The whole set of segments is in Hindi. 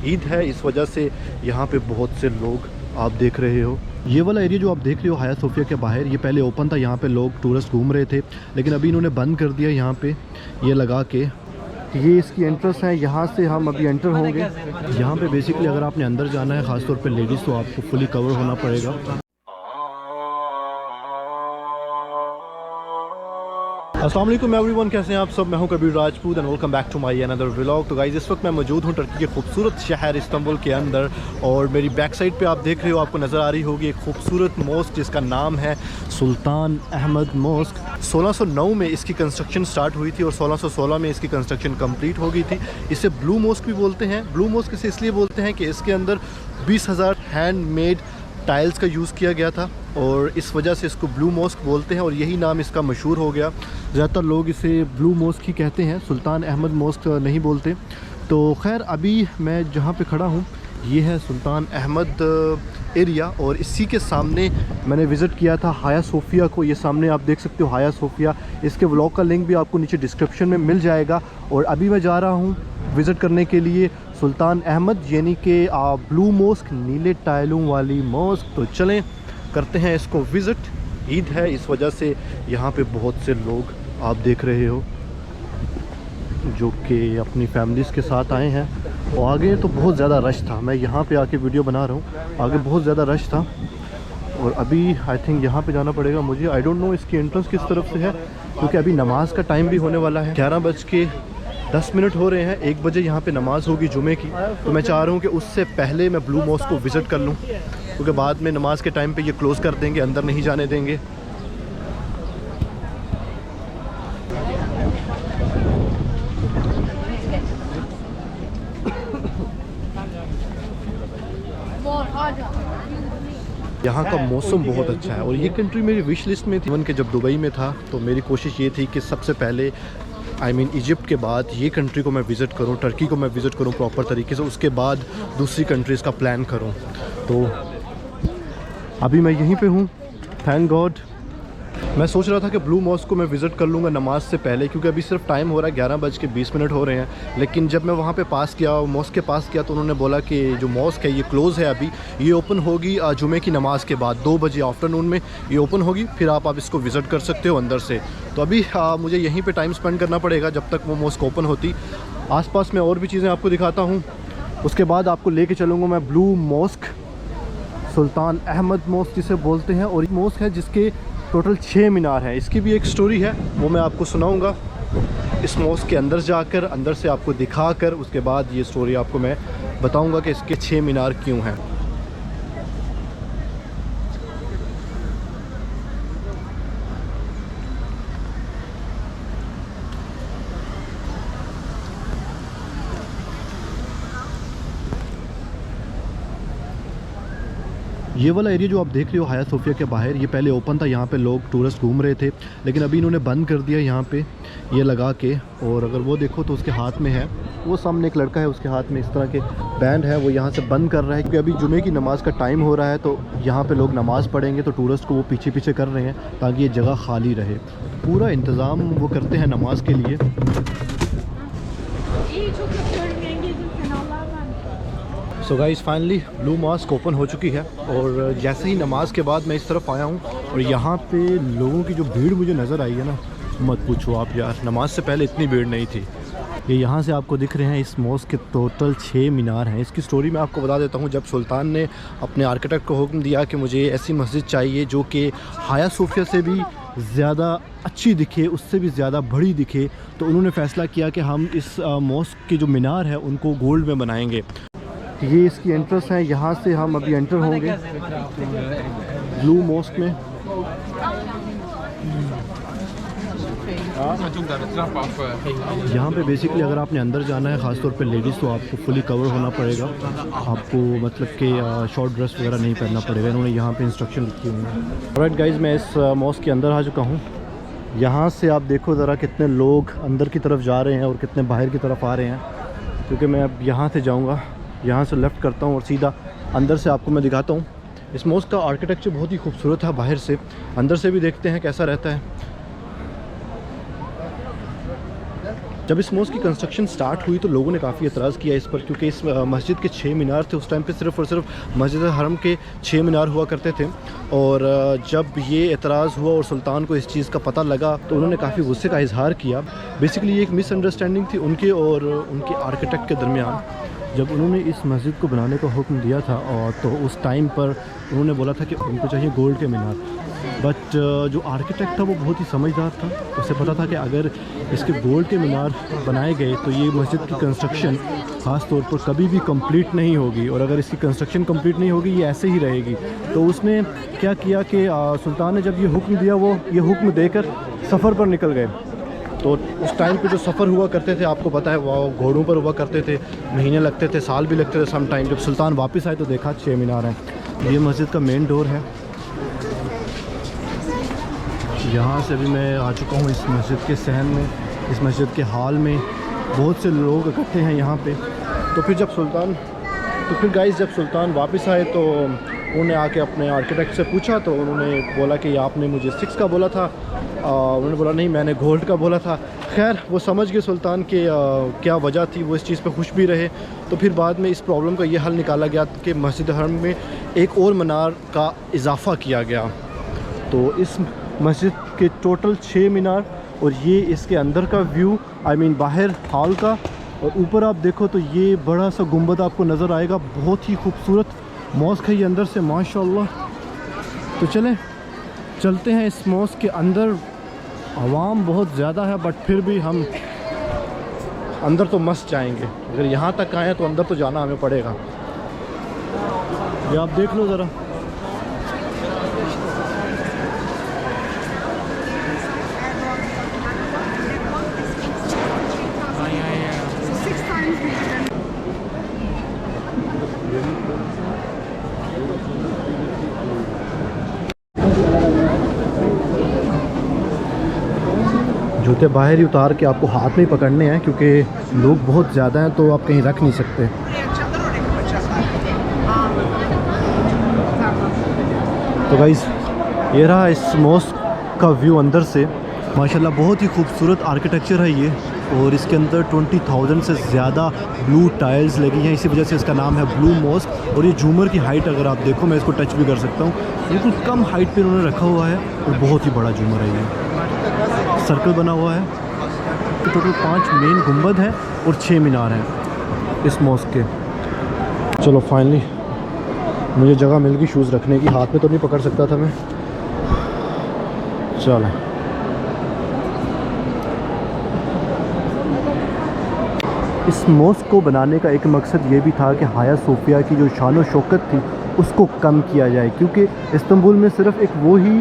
ईद है, इस वजह से यहाँ पे बहुत से लोग आप देख रहे हो। ये वाला एरिया जो आप देख रहे हो हाया सोफिया के बाहर, ये पहले ओपन था, यहाँ पे लोग टूरिस्ट घूम रहे थे, लेकिन अभी इन्होंने बंद कर दिया यहाँ पे ये लगा के। ये इसकी एंट्रेंस है, यहाँ से हम अभी एंटर होंगे। यहाँ पे बेसिकली अगर आपने अंदर जाना है, ख़ासतौर पे लेडीज़, तो आपको फुली कवर होना पड़ेगा। अस्सलाम वालेकुम एवरीवन, कैसे हैं आप सब? मैं हूं Kabir Rajput and welcome back to my another vlog. तो गाइस, इस वक्त मैं मौजूद हूं टर्की के खूबसूरत शहर इस्तांबुल के अंदर, और मेरी बैक साइड पे आप देख रहे हो, आपको नज़र आ रही होगी एक खूबसूरत मॉस्क जिसका नाम है सुल्तान अहमद मॉस्क। 1609 में इसकी कंस्ट्रक्शन स्टार्ट हुई थी और 1616 में इसकी कंस्ट्रक्शन कंप्लीट हो गई थी। इसे ब्लू मॉस्क भी बोलते हैं। ब्लू मॉस्क इसे इसलिए बोलते हैं कि इसके अंदर 20,000 हैंडमेड टाइल्स का यूज़ किया गया था और इस वजह से इसको ब्लू मॉस्क बोलते हैं और यही नाम इसका मशहूर हो गया। ज़्यादातर लोग इसे ब्लू मॉस्क ही कहते हैं, सुल्तान अहमद मॉस्क नहीं बोलते। तो खैर, अभी मैं जहाँ पे खड़ा हूँ ये है सुल्तान अहमद एरिया, और इसी के सामने मैंने विज़िट किया था हाया सोफिया को। ये सामने आप देख सकते हो हाया सोफिया। इसके व्लॉग का लिंक भी आपको नीचे डिस्क्रिप्शन में मिल जाएगा। और अभी मैं जा रहा हूँ विज़िट करने के लिए सुल्तान अहमद, यानी कि ब्लू मॉस्क, नीले टाइलों वाली मॉस्क। तो चलें करते हैं इसको विज़िट। ईद है, इस वजह से यहाँ पे बहुत से लोग आप देख रहे हो जो कि अपनी फैमिलीज़ के साथ आए हैं। और आगे तो बहुत ज़्यादा रश था, मैं यहाँ पे आके वीडियो बना रहा हूँ, आगे बहुत ज़्यादा रश था। और अभी आई थिंक यहाँ पे जाना पड़ेगा मुझे। आई डोंट नो इसकी एंट्रेंस किस तरफ से है, क्योंकि अभी नमाज का टाइम भी होने वाला है। 11:10 हो रहे हैं, 1 बजे यहाँ पे नमाज़ होगी जुमे की। तो मैं चाह रहा हूँ कि उससे पहले मैं ब्लू मॉस्क को विज़िट कर लूँ, क्योंकि बाद में नमाज के टाइम पे ये क्लोज़ कर देंगे, अंदर नहीं जाने देंगे। यहाँ का मौसम बहुत अच्छा है और ये कंट्री मेरी विश लिस्ट में थी। इवन के जब दुबई में था तो मेरी कोशिश ये थी कि सबसे पहले इजिप्ट के बाद ये कंट्री को मैं विज़िट करूँ, टर्की को मैं विज़िट करूँ प्रॉपर तरीके से, उसके बाद दूसरी कंट्रीज़ का प्लान करूँ। तो अभी मैं यहीं पे हूँ, थैंक गॉड। मैं सोच रहा था कि ब्लू मॉस्क को मैं विज़िट कर लूँगा नमाज से पहले, क्योंकि अभी सिर्फ टाइम हो रहा है 11:20 हो रहे हैं। लेकिन जब मैं वहाँ पे पास किया, मॉस्क के पास किया, तो उन्होंने बोला कि जो मॉस्क है ये क्लोज़ है अभी, ये ओपन होगी जुमे की नमाज़ के बाद 2 बजे आफ्टरनून में ये ओपन होगी, फिर आप इसको विज़िट कर सकते हो अंदर से। तो अभी मुझे यहीं पर टाइम स्पेंड करना पड़ेगा जब तक वो मॉस्क ओपन होती। आस-पास में और भी चीज़ें आपको दिखाता हूँ, उसके बाद आपको लेके चलूँगा मैं ब्लू मॉस्क, सुल्तान अहमद मॉस्क जिसे बोलते हैं। और मॉस्क है जिसके टोटल 6 मीनार हैं। इसकी भी एक स्टोरी है, वो मैं आपको सुनाऊंगा इस मॉस्क के अंदर जाकर, अंदर से आपको दिखाकर। उसके बाद ये स्टोरी आपको मैं बताऊंगा कि इसके 6 मीनार क्यों हैं। ये वाला एरिया जो आप देख रहे हो हाया सोफिया के बाहर, ये पहले ओपन था, यहाँ पे लोग टूरिस्ट घूम रहे थे, लेकिन अभी इन्होंने बंद कर दिया यहाँ पे ये लगा के। और अगर वो देखो तो उसके हाथ में है, वो सामने एक लड़का है, उसके हाथ में इस तरह के बैंड है, वो यहाँ से बंद कर रहा है क्योंकि अभी जुमे की नमाज का टाइम हो रहा है। तो यहाँ पे लोग नमाज़ पढ़ेंगे तो टूरिस्ट को वो पीछे पीछे कर रहे हैं ताकि ये जगह खाली रहे। पूरा इंतज़ाम वो करते हैं नमाज के लिए। So guys, finally blue mosque open हो चुकी है और जैसे ही नमाज के बाद मैं इस तरफ आया हूँ और यहाँ पे लोगों की जो भीड़ मुझे नज़र आई है ना, मत पूछो आप यार, नमाज से पहले इतनी भीड़ नहीं थी। ये यहाँ से आपको दिख रहे हैं, इस मॉस्क के टोटल 6 मीनार हैं। इसकी स्टोरी मैं आपको बता देता हूँ। जब सुल्तान ने अपने आर्किटेक्ट को हुक्म दिया कि मुझे ऐसी मस्जिद चाहिए जो कि हाया सोफिया से भी ज़्यादा अच्छी दिखे, उससे भी ज़्यादा बड़ी दिखे, तो उन्होंने फ़ैसला किया कि हम इस मॉस्क के जो मीनार है उनको गोल्ड में बनाएंगे। ये इसकी एंट्रेंस है, यहाँ से हम अभी एंटर होंगे ब्लू मॉस्क में। यहाँ पे बेसिकली अगर आपने अंदर जाना है, ख़ासतौर पे लेडीज़, तो आपको फुली कवर होना पड़ेगा। आपको मतलब कि शॉर्ट ड्रेस वगैरह नहीं पहनना पड़ेगा, इन्होंने यहाँ पे इंस्ट्रक्शन लिखी हुई है। ऑलराइट गाइस, मैं इस मॉस्क के अंदर आ चुका हूँ। यहाँ से आप देखो ज़रा कितने लोग अंदर की तरफ जा रहे हैं और कितने बाहर की तरफ आ रहे हैं, क्योंकि मैं अब यहाँ से जाऊँगा, यहाँ से लेफ़्ट करता हूँ और सीधा अंदर से आपको मैं दिखाता हूँ। इस मॉस्क का आर्किटेक्चर बहुत ही खूबसूरत है बाहर से, अंदर से भी देखते हैं कैसा रहता है। जब इस मॉस्क की कंस्ट्रक्शन स्टार्ट हुई तो लोगों ने काफ़ी एतराज़ किया इस पर, क्योंकि इस मस्जिद के 6 मीनार थे। उस टाइम पे सिर्फ़ और सिर्फ मस्जिद हरम के 6 मीनार हुआ करते थे। और जब ये एतराज़ हुआ और सुल्तान को इस चीज़ का पता लगा तो उन्होंने काफ़ी गुस्से का इजहार किया। बेसिकली ये एक मिसअंडरस्टैंडिंग थी उनके और उनके आर्किटेक्ट के दरमियान। जब उन्होंने इस मस्जिद को बनाने का हुक्म दिया था और तो उस टाइम पर उन्होंने बोला था कि उनको चाहिए गोल्ड के मीनार। बट जो आर्किटेक्ट था वो बहुत ही समझदार था। उसे पता था कि अगर इसके गोल्ड के मीनार बनाए गए तो ये मस्जिद की कंस्ट्रक्शन ख़ास तौर पर कभी भी कंप्लीट नहीं होगी, और अगर इसकी कंस्ट्रक्शन कंप्लीट नहीं होगी ये ऐसे ही रहेगी। तो उसने क्या किया कि सुल्तान ने जब ये हुक्म दिया वो ये हुक्म देकर सफ़र पर निकल गए। तो उस टाइम पे जो सफ़र हुआ करते थे आपको पता है वो घोड़ों पर हुआ करते थे, महीने लगते थे, साल भी लगते थे सम टाइम। जब सुल्तान वापस आए तो देखा 6 मीनार हैं। ये मस्जिद का मेन डोर है। यहाँ से भी मैं आ चुका हूँ इस मस्जिद के सहन में, इस मस्जिद के हॉल में बहुत से लोग इकट्ठे हैं यहाँ पे। तो फिर गाइस जब सुल्तान वापस आए तो उन्होंने आके अपने आर्किटेक्ट से पूछा तो उन्होंने बोला कि आपने मुझे 6 का बोला था। उन्होंने बोला नहीं, मैंने गोल्ड का बोला था। खैर वो समझ गए सुल्तान के क्या वजह थी, वो इस चीज़ पे खुश भी रहे। तो फिर बाद में इस प्रॉब्लम का ये हल निकाला गया कि मस्जिद हरम में एक और मीनार का इजाफ़ा किया गया। तो इस मस्जिद के टोटल 6 मीनार, और ये इसके अंदर का व्यू, बाहर हॉल का, और ऊपर आप देखो तो ये बड़ा सा गुंबद आपको नज़र आएगा। बहुत ही खूबसूरत मॉस्क है ये अंदर से माशाल्लाह। तो चलते हैं इस मॉस्क के अंदर। आवाम बहुत ज़्यादा है बट फिर भी हम अंदर तो मस्त जाएंगे। अगर यहाँ तक आए तो अंदर तो जाना हमें पड़ेगा। ये आप देख लो ज़रा। जूते बाहर ही उतार के आपको हाथ में ही पकड़ने हैं क्योंकि लोग बहुत ज़्यादा हैं तो आप कहीं रख नहीं सकते। तो गाइस ये रहा इस मॉस्क का व्यू अंदर से। माशाल्लाह बहुत ही खूबसूरत आर्किटेक्चर है ये, और इसके अंदर 20,000 से ज़्यादा ब्लू टाइल्स लगी हैं, इसी वजह से इसका नाम है ब्लू मॉस्क। और ये झूमर की हाइट अगर आप देखो, मैं इसको टच भी कर सकता हूँ, बिल्कुल कम हाइट पे उन्होंने रखा हुआ है और बहुत ही बड़ा झूमर है ये। सर्कल बना हुआ है। तो टोटल 5 मेन गुंबद हैं और 6 मीनार हैं इस मॉस्क के। चलो फाइनली मुझे जगह मिल गई शूज़ रखने की। हाथ में तो नहीं पकड़ सकता था मैं। चलो इस मॉस्क को बनाने का एक मकसद ये भी था कि हाया सोफिया की जो शान और शौकत थी उसको कम किया जाए, क्योंकि इस्तांबुल में सिर्फ एक वही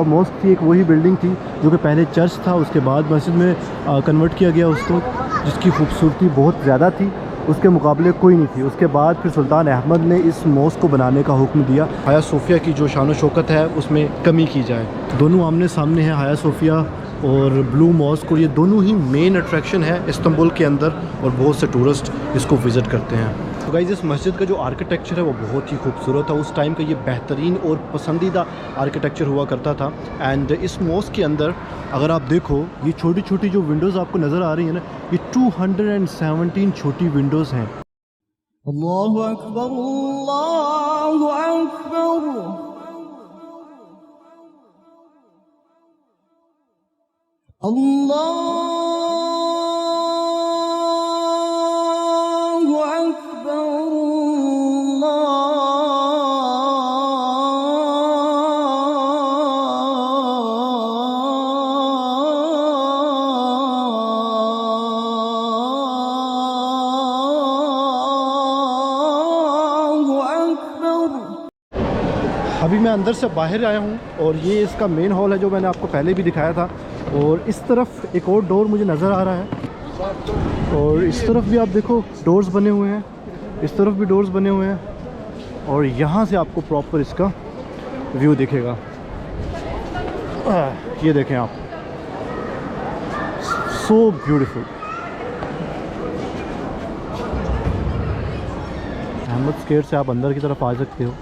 मॉस्क थी, एक वही बिल्डिंग थी जो कि पहले चर्च था, उसके बाद मस्जिद में कन्वर्ट किया गया उसको, जिसकी खूबसूरती बहुत ज़्यादा थी, उसके मुकाबले कोई नहीं थी। उसके बाद फिर सुल्तान अहमद ने इस मॉस्क को बनाने का हुक्म दिया। हाया सोफिया की जो शान और शौकत है उसमें कमी की जाए। दोनों आमने सामने हैं, हाया सोफिया और ब्लू मॉस्क, और ये दोनों ही मेन अट्रैक्शन है इस्तांबुल के अंदर, और बहुत से टूरिस्ट इसको विज़िट करते हैं। तो गाइस इस मस्जिद का जो आर्किटेक्चर है वो बहुत ही खूबसूरत है। उस टाइम का ये बेहतरीन और पसंदीदा आर्किटेक्चर हुआ करता था। एंड इस मॉस्क के अंदर अगर आप देखो ये छोटी छोटी जो विंडोज़ आपको नज़र आ रही है ना, ये 217 छोटी विंडोज़ हैं। अल्लाहु अकबर, अल्लाहु अकबर, अल्लाहु अकबर, अभी मैं अंदर से बाहर आया हूँ और ये इसका मेन हॉल है जो मैंने आपको पहले भी दिखाया था। और इस तरफ एक और डोर मुझे नज़र आ रहा है, और इस तरफ भी आप देखो डोर्स बने हुए हैं, इस तरफ भी डोर्स बने हुए हैं, और यहाँ से आपको प्रॉपर इसका व्यू दिखेगा। ये देखें आप, सो ब्यूटीफुल। अहमद स्क्वायर से आप अंदर की तरफ आ सकते हो,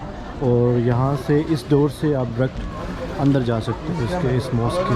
और यहाँ से इस डोर से आप डायरेक्ट अंदर जा सकते हो इसके, इस मॉस्क के।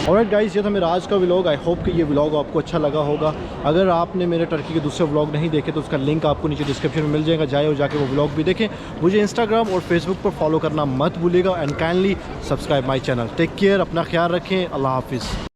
ऑलराइट गाइस, ये था मेरा आज का व्लॉग। आई होप कि ये व्लॉग आपको अच्छा लगा होगा। अगर आपने मेरे टर्की के दूसरे व्लॉग नहीं देखे तो उसका लिंक आपको नीचे डिस्क्रिप्शन में मिल जाएगा, जाए और जाके वो व्लॉग भी देखें। मुझे इंस्टाग्राम और फेसबुक पर फॉलो करना मत भूलिएगा and kindly subscribe my channel. Take care, अपना ख्याल रखें, अल्लाह हाफिज़।